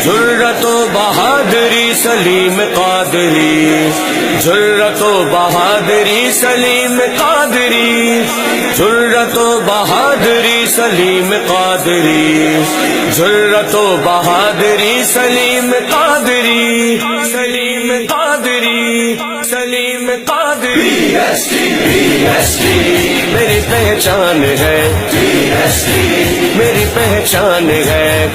جرت و بہادری سلیم قادری، جرت و بہادری سلیم قادری، جرت و بہادری سلیم قادری، جرت و بہادری سلیم قادری، سلیم قادری، سلیم قادری، میری پہچان ہے، میری پہچان ہے،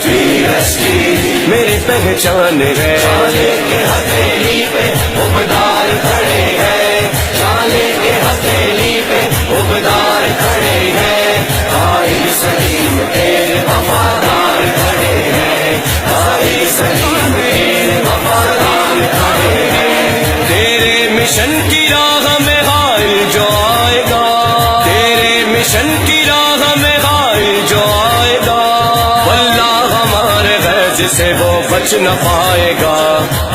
میری پہچان ہے، چالے کے ہتھیلی پہ عہدیدار کھڑے ہیں، چالے کے ہتھیلی پہ عہدیدار کھڑے ہیں، قائد سلیم تیرے وفادار کھڑے ہیں، قائد سلیم تیرے وفادار کھڑے ہیں، تیرے مشن کی راہ میں حائل جو آئے گا، تیرے مشن کی راہ میں حائل جو آئے گا، واللہ ہمارے غیظ سے وہ بچ نہ پائے گا،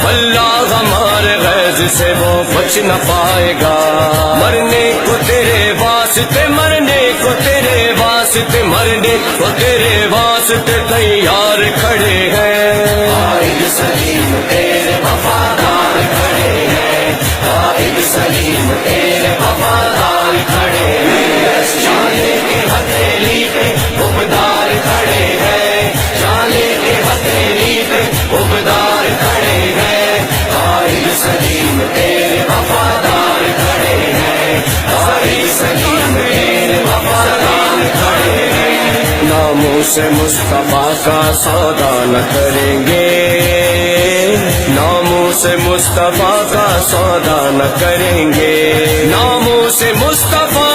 واللہ ہمارے غیظ سے وہ بچ نہ پائے گا، مرنے کو تیرے واسطے، مرنے کو تیرے واسطے، مرنے کو تیرے واسطے تیار کھڑے ہیں، قائد سلیم تیرے وفادار کھڑے ہیں، قائد سلیم تیرے وفادار کھڑے ہیں، چالے کے ہتھیلی پہ عہدیدار کھڑے ہیں، چالے کے ہتھیلی پہ عہدیدار کھڑے ہیں، قائد سلیم تیرے وفادار کھڑے ہیں، قائد سلیم تیرے وفادار کھڑے ہیں، ناموس مصطفیٰ کا سودا نہ کریں گے، ناموس مصطفیٰ کا سودا نہ کریں گے، ناموس مصطفیٰ